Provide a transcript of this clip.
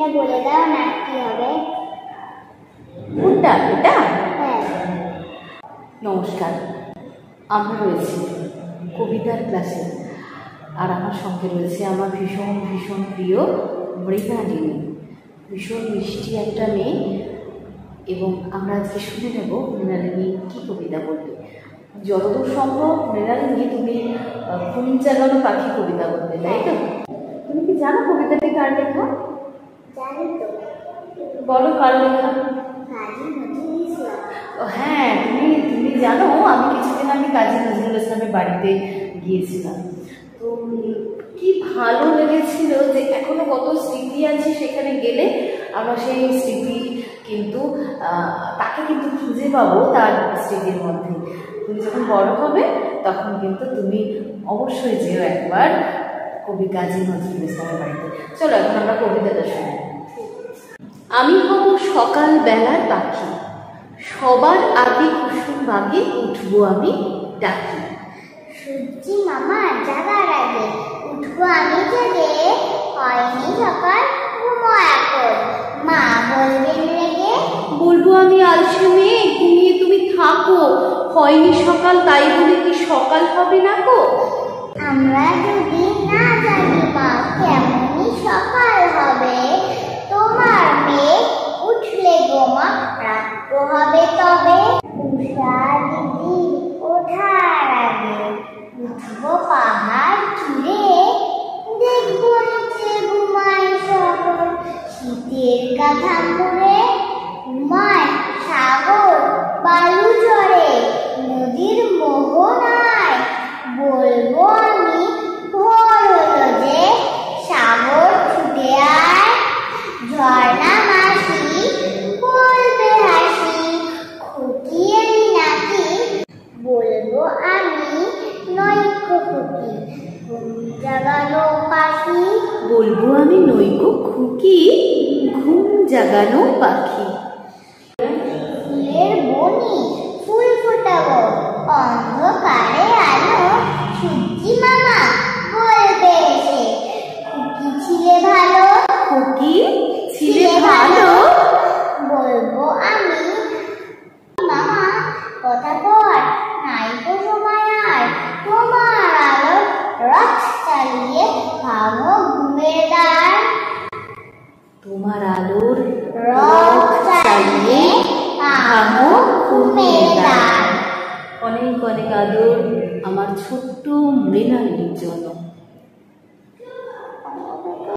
এটা বলে দাও না কি হবে। কোনটা এটা? হ্যাঁ। নমস্কার, আমরা রয়েছি কবিতার ক্লাসে, আর আমার সঙ্গে রয়েছে আমার ভীষণ ভীষণ প্রিয় মৃণালিনী, ভীষণ মিষ্টি একটা মেয়ে। এবং আমরা আজকে শুনে নেব মৃণালিনী কী কবিতা বলবে। যতদূর সম্ভব মৃণালিনী তুমি ঘুম জাগানো পাখি কবিতা বলবে, তাই তো? তুমি কি জানো কবিতাটি কার লেখা? জানি তো। বলো কার লেখা। কাজী নজরুল ইসলাম। হ্যাঁ, তুমি জানো, আমি কিছুদিন আগে কাজী নজরুল ইসলামের বাড়িতে গিয়েছিলাম। তো কি ভালো লেগেছিল যে এখনো কত স্মৃতি আছে সেখানে গেলে আমরা সেই স্মৃতি কিন্তু তাকে কিন্তু খুঁজে পাবো তার স্মৃতির মধ্যে। তুমি যখন বড় হবে তখন কিন্তু তুমি অবশ্যই যেও একবার কবি কাজী নজরুল ইসলামের বাড়িতে। চলো এখন আমরা কবিতাটা শুনি। আমি হব সকাল বেলার পাখি, সবার আগে কুসুম বাগে উঠবো আমি ডাকি। সূর্যি মামা জাগার আগে উঠবো আমি জেগে, হয়নি সকাল ঘুমো এখন, মা বলবেন রেগে। বলবো আমি আলসে মেয়ে, ঘুমিয়ে তুমি থাকো, হয়নি সকাল তাই বলে কি সকাল হবে না গো। আমরা যদি না জানি মা কেমনই সকাল হবে, তোমার মেয়ে উঠলে গো মা রাত্র হবে তবে। উষা দিদি ওঠার আগে উঠবো পাহাড় চূড়ে, দেখবো নিচে ঘুমায় শহর শীতের কাঁথা মুড়ে। ঘুমায় সাগর বালু জড়ে নদীর মোহনায়, বলবো আমি ভোর হলো যে সাগর ছুটে আয়। ঝর্ণা মাসি বলবে হাসি, খুকি এলি নাকি, বলবো আমি নৈক্য খুকি ঘুম জাগানো পাখি। বলবো আমি নৈকো খুকি ঘুম জাগানো পাখি। ফুলের বনি ফুল ফোটাবো অন্ধকার